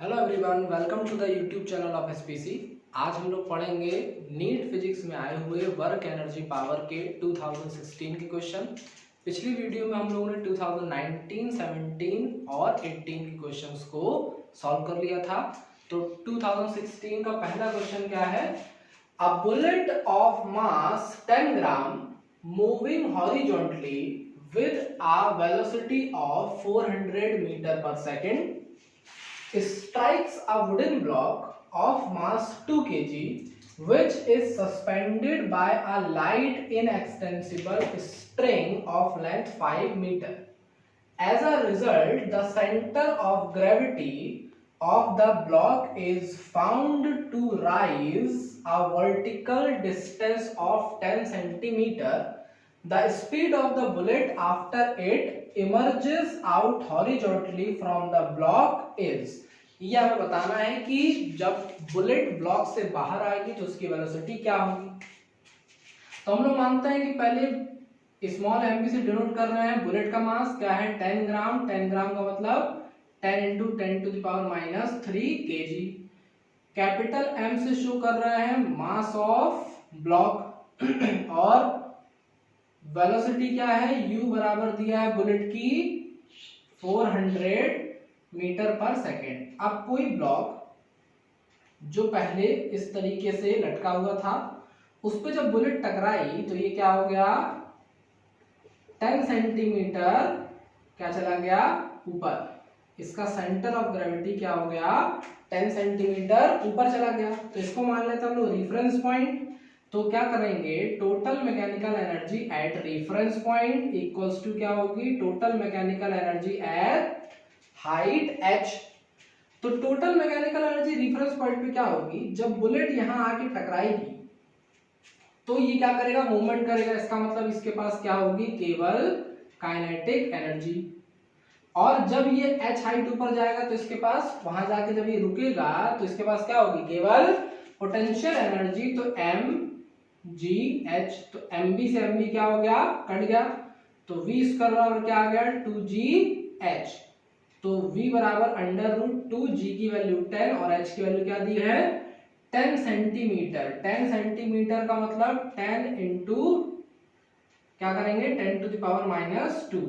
Hello everyone, welcome to the YouTube channel of SPC. आज हम लोग पढ़ेंगे नीट फिजिक्स में आए हुए वर्क एनर्जी पावर के 2016 के क्वेश्चन। पिछली वीडियो में हम लोगों ने 2019, 17 और 18 के क्वेश्चंस को सॉल्व कर लिया था। तो 2016 का पहला क्वेश्चन क्या है? A bullet of mass 10 gram moving horizontally with a velocity of 400 metre per second strikes a wooden block of mass 2 kg which is suspended by a light inextensible string of length 5 meter. As a result, the center of gravity of the block is found to rise a vertical distance of 10 centimeter. The speed of the bullet after it emerges out horizontally from the block is, ये हमें बताना है कि जब bullet block से बाहर आएगी तो उसकी वेलोसिटी क्या होगी। तो हम लोग मानते हैं कि पहले स्मॉल एम से डिनोट कर रहे हैं। बुलेट का मास क्या है? 10 ग्राम। 10 ग्राम का मतलब 10 into 10 to the power minus 3 KG. Capital M से शो कर रहे हैं मास ऑफ ब्लॉक और वेलोसिटी क्या है? u बराबर दिया है बुलेट की 400 मीटर पर सेकेंड। अब कोई ब्लॉक जो पहले इस तरीके से लटका हुआ था उस पे जब बुलेट टकराई तो ये क्या हो गया? 10 सेंटीमीटर क्या चला गया? ऊपर। इसका सेंटर ऑफ ग्रेविटी क्या हो गया? 10 सेंटीमीटर ऊपर चला गया। तो इसको मान लेते हैं हम लोग रेफरेंस पॉइंट। तो क्या करेंगे? Total mechanical energy at reference point equals to क्या होगी? Total mechanical energy at height h। तो total mechanical energy reference point पे क्या होगी? जब बुलेट यहां आके टकराएगी तो ये क्या करेगा? मूवमेंट करेगा। इसका मतलब इसके पास क्या होगी? केवल काइनेटिक एनर्जी। और जब ये h हाइट ऊपर जाएगा तो इसके पास वहां जाके जब ये रुकेगा तो इसके पास क्या होगी? केवल पोटेंशियल एनर्जी। तो m g h, तो mb से mb क्या हो गया? कट गया। तो v स्क्वायर बराबर क्या आ गया? 2g h। तो v बराबर अंडर रूट 2g की वैल्यू 10 और h की वैल्यू क्या दी है? 10 सेंटीमीटर। 10 सेंटीमीटर का मतलब 10 इंटू क्या करेंगे? 10 टू द पावर माइनस 2।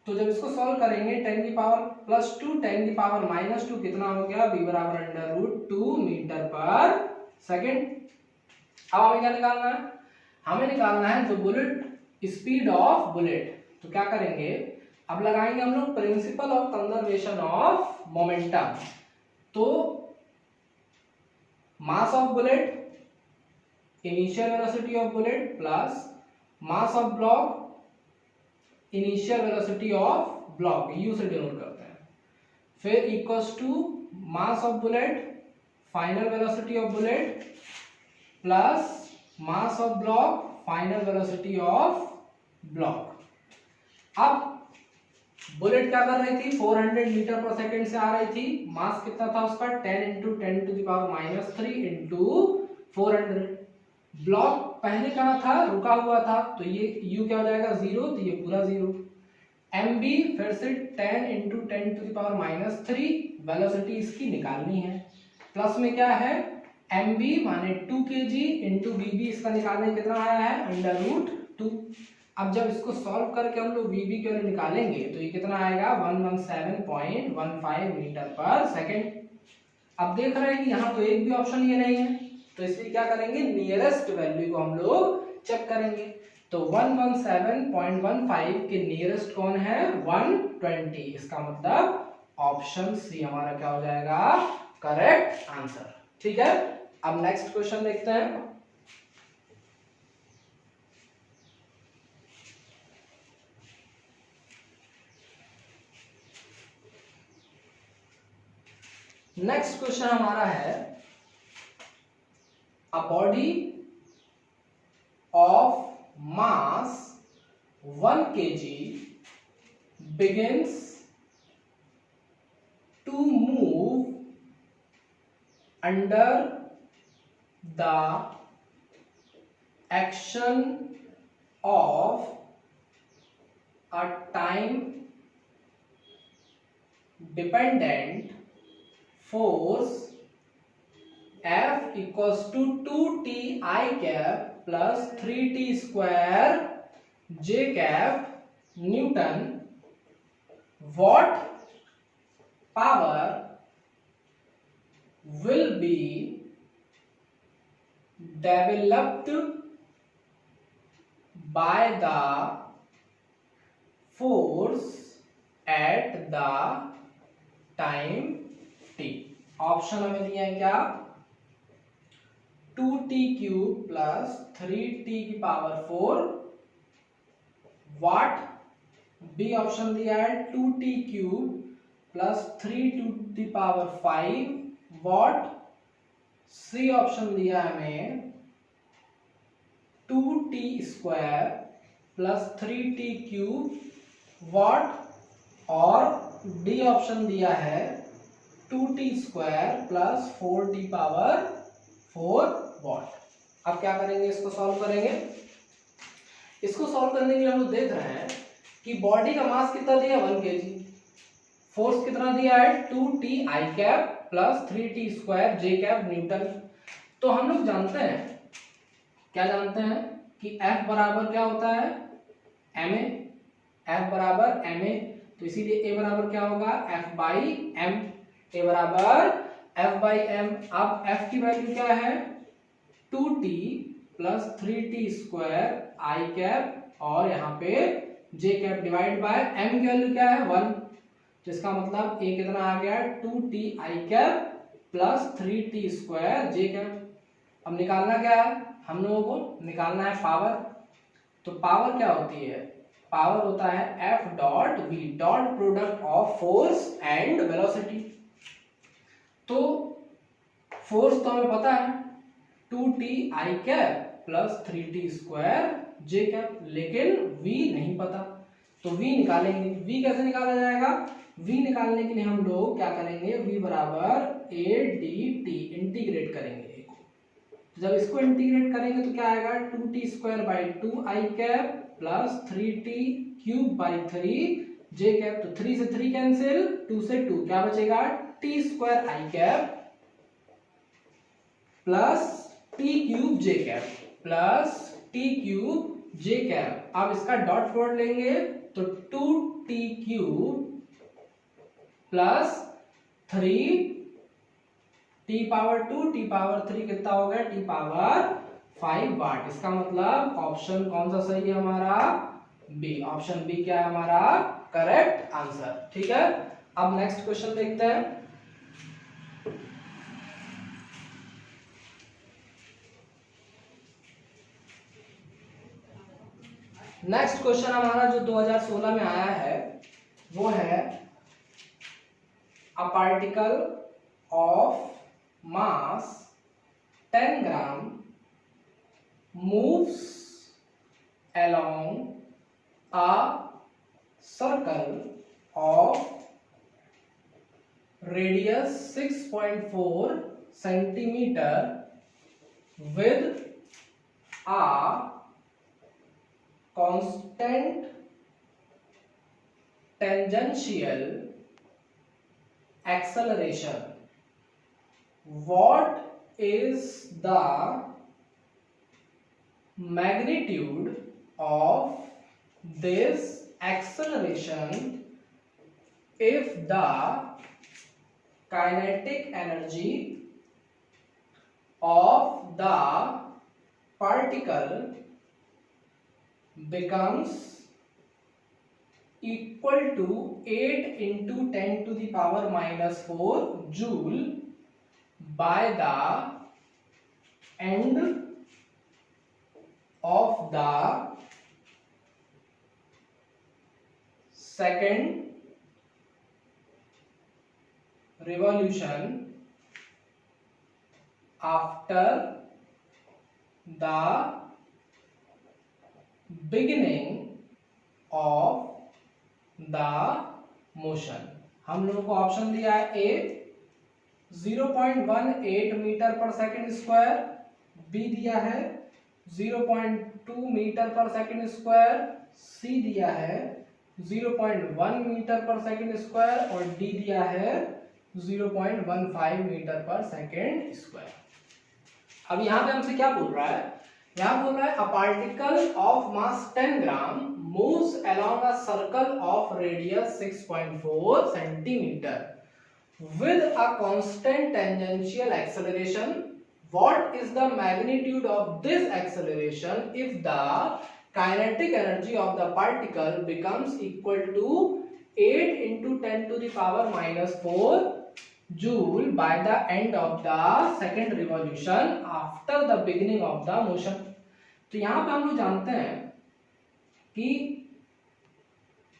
तो जब इसको सॉल्व करेंगे 10 की पावर प्लस 2, 10 की पावर माइनस 2 कितना हो गया? v बराबर under root 2 metre per second. अब हमें क्या निकालना है? हमें निकालना है the bullet speed of bullet. तो क्या करेंगे? अब लगाएंगे हम लोग principle of conservation of momentum. तो mass of bullet, initial velocity of bullet plus mass of block, initial velocity of block, u से डिनोट करते हैं। फिर equals to mass of bullet, final velocity of bullet plus mass of block, final velocity of block. अब bullet क्या कर रही थी? 400 metre per second से आ रही थी। मास कितना था उसका? 10 into 10 to the power minus 3 into 400। Block पहले कहाँ था? रुका हुआ था। तो ये u क्या हो जाएगा? 0। तो ये पूरा 0। mb फिर से 10 into 10 to the power minus 3, velocity इसकी निकालनी है। प्लस में क्या है? mb माने 2 kg इंटू bb, इसका निकालने कितना आया है? Under root 2। अब जब इसको सॉल्व करके हम लोग bb के लिए निकालेंगे तो ये कितना आएगा? 117.15 मीटर पर सेकेंड। अब देख रहे हैं कि यहाँ तो एक भी ऑप्शन ये नहीं है, तो इसलिए क्या करेंगे? नियरेस्ट वैल्यू को हम लोग चेक करेंगे। तो 117.15 के नियरेस्ट कौन है? 120। इसका मतलब ऑप्शन सी हमारा क्या हो जाएगा? Correct answer. ठीक है, अब नेक्स्ट क्वेश्चन देखते हैं। नेक्स्ट क्वेश्चन हमारा है a body of mass 1 kg begins to move under the action of a time dependent force F equals to 2t I cap plus 3t square J cap newton, what power will be developed by the force at the time t। Option हमें दिए हैं क्या, 2t cube plus 3t की power 4 वाट, B option दिया है 2t cube plus 3 to the power 5 watt, C option दिया हमें 2t square plus 3t cube वाट, और डी ऑप्शन दिया है 2t square plus 4t power 4 वाट। अब क्या करेंगे, इसको सॉल्व करेंगे। इसको सॉल्व करने के लिए हम लोग देख रहे हैं कि बॉडी का मास कितना दिया, 1 kg, फोर्स कितना दिया है 2t I cap plus 3t square J cap Newton. तो हम लोग जानते हैं, क्या जानते हैं कि F बराबर क्या होता है, ma, F बराबर ma, तो इसीलिए A बराबर क्या होगा, F बाई m, A बराबर F बाई m। अब F की वैल्यू क्या है 2t plus 3t square I cap, और यहाँ पे J cap divide by m की वैल्यू क्या है 1, तो इसका मतलब A कितना आ गया 2t I cap plus 3t square J cap. अब निकालना क्या है, हम लोगों को निकालना है पावर। तो पावर क्या होती है, पावर होता है F dot V, dot product of force and velocity. तो फोर्स तो हमें पता है 2t I cap plus 3t square J cap, लेकिन V नहीं पता, तो V निकालेंगे। V कैसे निकाला जाएगा, V निकालने के लिए हम लोग क्या करेंगे, V बराबर a dt, इंटीग्रेट करेंगे। तो जब इसको इंटीग्रेट करेंगे तो क्या आएगा 2t square by 2 I cap plus 3t cube by 3 J cap, तो 3 से 3 कैंसिल, 2 से 2, क्या बचेगा t square I cap plus t cube J cap plus t cube J cap. अब इसका डॉट प्रोडक्ट लेंगे तो 2t cube plus 3t power 2 t power 3 कितना हो गया, t पावर 5 वाट। इसका मतलब ऑप्शन कौन सा सही है हमारा, बी, ऑप्शन बी क्या है हमारा करेक्ट आंसर। ठीक है, अब नेक्स्ट क्वेश्चन देखते हैं। नेक्स्ट क्वेश्चन हमारा जो 2016 में आया है वो है, a particle of mass 10 gram moves along a circle of radius 6.4 centimeter with a constant tangential acceleration. What is the magnitude of this acceleration if the kinetic energy of the particle becomes equal to 8 into 10 to the power minus 4 joule by the end of the second revolution after the beginning of the motion। हम लोगों को option दिया है ए 0.18 metre पर second square, B दिया है 0.2 metre पर second square, सी दिया है 0.1 मीटर पर सेकंड स्क्वायर, और डी दिया है 0.15 मीटर पर सेकेंड स्क्वायर। अब यहाँ पे हमसे क्या बोल रहा है, यहाँ बोल रहा है a particle of mass 10 gram moves along a circle of radius 6.4 centimetre with a constant tangential acceleration. What is the magnitude of this acceleration if the kinetic energy of the particle becomes equal to 8 into 10 to the power minus 4 joule by the end of the second revolution after the beginning of the motion? तो यहाँ पे हम लोग जानते हैं कि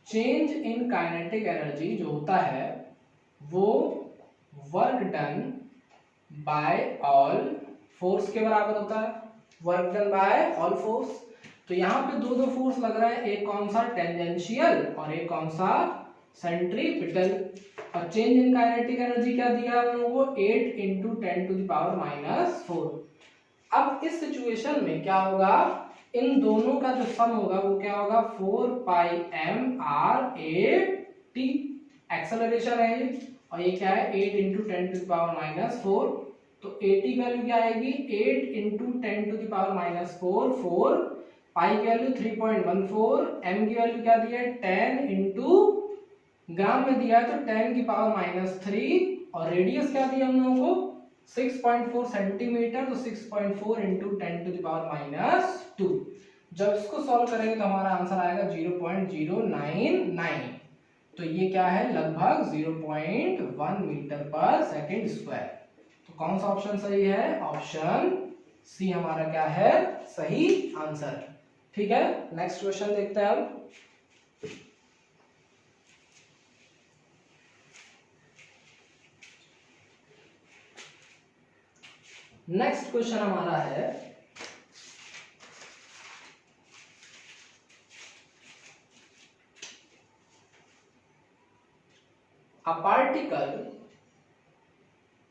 change in kinetic energy जो होता है वो work done by all force के बराबर होता है, work done by all force. तो यहाँ पे दो फोर्स लग रहा है, एक कौन सा टेंजेंशियल और एक कौन सा सेंट्रीपिटल। और चेंज इन काइनेटिक एनर्जी क्या दिया है हम लोगों को, 8 into 10 to the power minus 4। अब इस सिचुएशन में क्या होगा, इन दोनों का जो सम होगा वो क्या होगा, 4 pi mRAT एक्सेलरेशन है ये, और ये क्या है 8 into 10 to the power minus 4। तो AT वैल्यू क्या आएगी, 8 into 10 to the power minus 4, पाई की वैल्यू 3.14, m की वैल्यू क्या दी है 10 into ग्राम में दिया है तो 10 की पावर माइनस 3, और रेडियस क्या दी है हम लोगों को 6.4 सेंटीमीटर, तो 6.4 into 10 to the power minus 2। जब इसको सॉल्व करेंगे तो हमारा आंसर आएगा 0.099। तो ये क्या है, लगभग 0.1 मीटर पर सेकेंड स्क्वायर। तो कौन सा ऑप्शन सही है, ऑप्शन सी हमारा क्या है, सही आंसर। ठीक है, नेक्स्ट क्वेश्चन देखते हैं अब। नेक्स्ट क्वेश्चन हमारा है a particle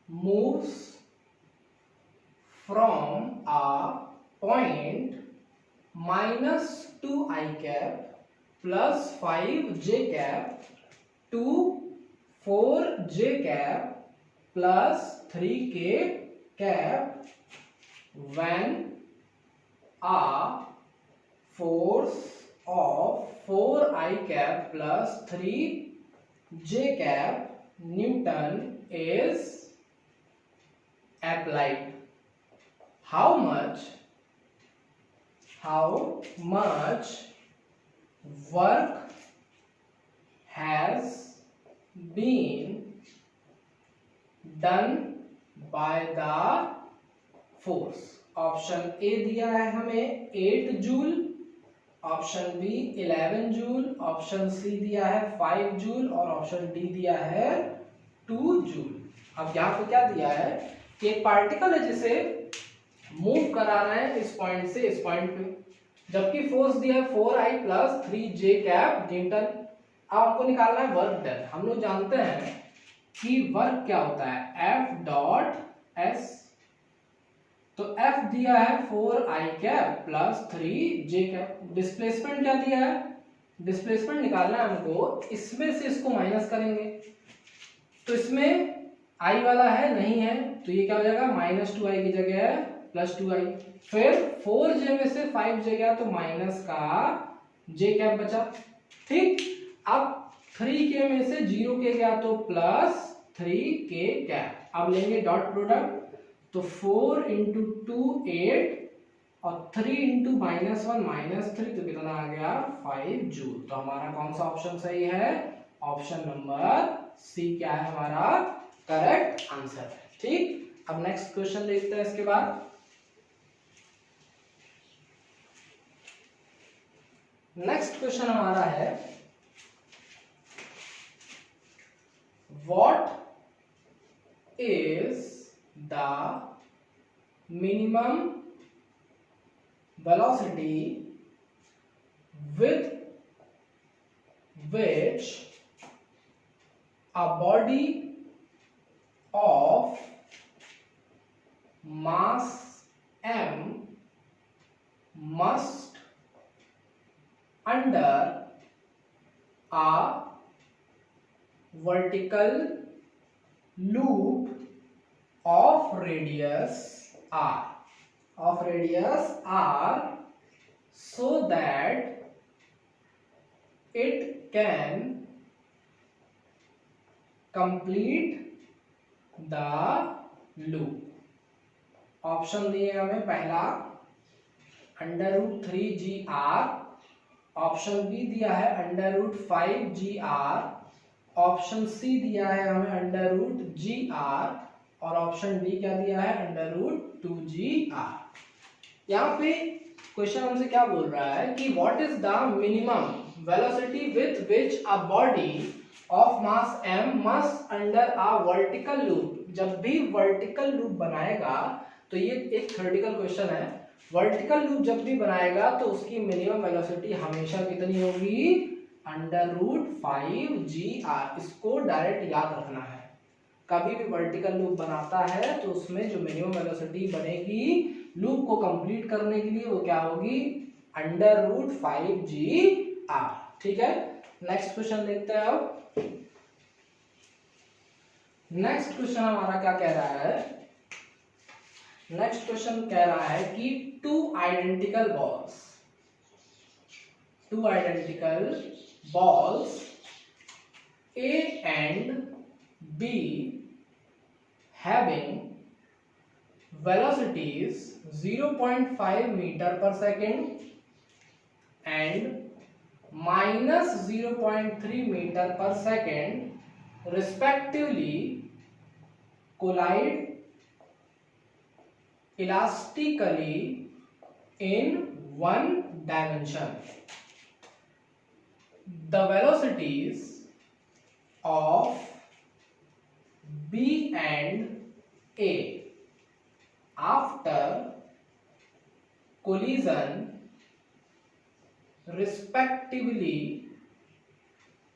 moves from a point -2 I cap plus 5 j cap to 4 j cap plus 3 k cap when a force of 4 I cap plus 3 j cap Newton is applied. How much work has been done by the force? Option A दिया है हमें 8 joule, option B 11 joule, option C दिया है 5 joule और option D दिया है 2 joule. अब यहाँ पे क्या दिया है कि एक पार्टिकल है जिसे मूव करा रहे हैं इस पॉइंट से इस पॉइंट पे, जबकि फोर्स दिया है 4I plus 3j cap Newton. अब आपको निकालना है वर्क डन। हम लोग जानते हैं कि वर्क क्या होता है, F डॉट एस। तो F दिया है 4I cap plus 3j cap. Displacement क्या दिया है, डिस्प्लेसमेंट निकालना है हमको, इसमें से इसको माइनस करेंगे तो इसमें I वाला है नहीं है, तो ये क्या हो जाएगा -2I की जगह है +2I। फिर 4j में से 5j गया तो माइनस का j कैप बचा। ठीक, अब 3k में से 0k गया तो प्लस 3k कैप। अब लेंगे डॉट प्रोडक्ट, तो 4 into 2 8 और 3 into -1 -3, तो कितना आ गया 5 जूल। तो हमारा कौन सा ऑप्शन सही है, ऑप्शन नंबर सी क्या है हमारा करेक्ट आंसर। ठीक, अब नेक्स्ट क्वेश्चन देखते हैं इसके बाद। नेक्स्ट क्वेश्चन हमारा है what is the minimum velocity with which a body of mass m must under a vertical loop of radius r so that it can complete the loop. Option दिए हमें, पहला √3gr, option B दिया है √5gr, option C दिया है हमें √gr और option D क्या दिया है √2gr। यहाँ पे क्वेश्चन हमसे क्या बोल रहा है कि what is the minimum velocity with which a body of mass m must under a vertical loop. जब भी वर्टिकल लूप बनाएगा, तो ये एक थ्योरेटिकल क्वेश्चन है, वर्टिकल लूप जब भी बनाएगा तो उसकी मिनिमम वेलोसिटी हमेशा कितनी होगी, √5gr। इसको डायरेक्ट याद रखना है, कभी भी वर्टिकल लूप बनाता है तो उसमें जो मिनिमम वेलोसिटी बनेगी लूप को कंप्लीट करने के लिए वो क्या होगी, √5gr। ठीक है, नेक्स्ट क्वेश्चन देखते हैं। अब नेक्स्ट क्वेश्चन हमारा क्या कह रहा है, नेक्स्ट क्वेश्चन कह रहा है कि two identical balls A and B having velocities 0.5 meter per second and -0.3 meter per second respectively collide elastically in one dimension. The velocities of B and A after collision respectively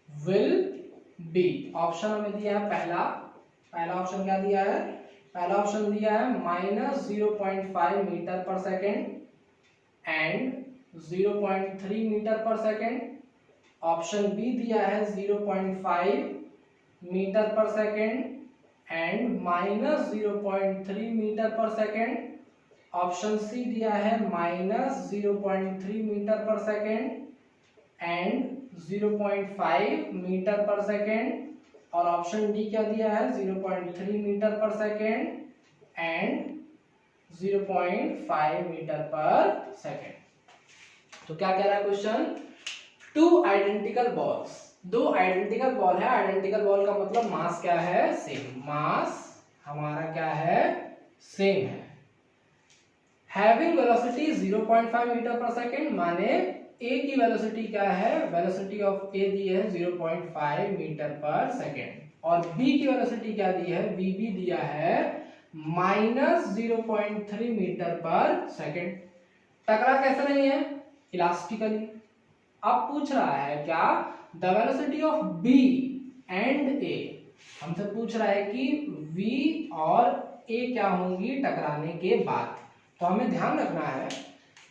will be, option हमें दिया है पहला option क्या दिया है, पहला option दिया है -0.5 metre per second and 0.3 metre per second, option B दिया है 0.5 metre per second and -0.3 metre per second, option C दिया है -0.3 metre per second and 0.5 metre per second और ऑप्शन डी क्या दिया है 0.3 metre per second and 0.5 metre per second. तो क्या कह रहा है क्वेश्चन, टू आइडेंटिकल बॉल्स, दो आइडेंटिकल बॉल है, आइडेंटिकल बॉल का मतलब मास क्या है, सेम, मास हमारा क्या है, सेम है, having velocity 0.5 metre per second, माने ए की वेलोसिटी क्या है, वेलोसिटी ऑफ ए दी है 0.5 मीटर पर सेकेंड और बी की वेलोसिटी क्या दी है, वीबी दिया है -0.3 मीटर पर सेकेंड। टकरा कैसे नहीं है, इलास्टिकली। अब पूछ रहा है क्या, the velocity of B and A, हमसे पूछ रहा है कि V और A क्या होंगी टकराने के बाद। तो हमें ध्यान रखना है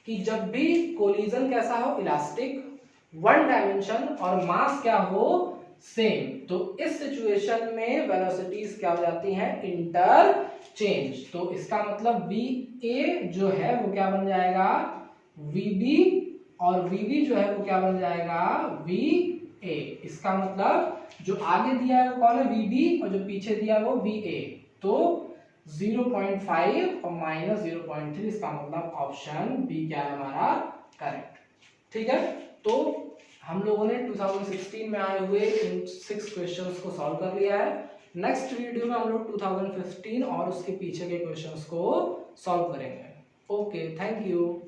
कि जब भी कोलिजन कैसा हो, इलास्टिक, वन डायमेंशन और मास क्या हो, सेम, तो इस सिचुएशन में वेलोसिटीज क्या हो जाती हैं, इंटरचेंज। तो इसका मतलब VA जो है वो क्या बन जाएगा, VB और VB जो है वो क्या बन जाएगा, VA। इसका मतलब जो आगे दिया है वो कौन है, VB और जो पीछे दिया है वो VA। तो 0.5 और -0.3, इसका मतलब ऑप्शन बी क्या है हमारा करेक्ट। ठीक है, तो हम लोगों ने 2016 में आए हुए इन 6 क्वेश्चंस को सॉल्व कर लिया है। नेक्स्ट वीडियो में हम लोग 2015 और उसके पीछे के क्वेश्चंस को सॉल्व करेंगे। Okay, thank you.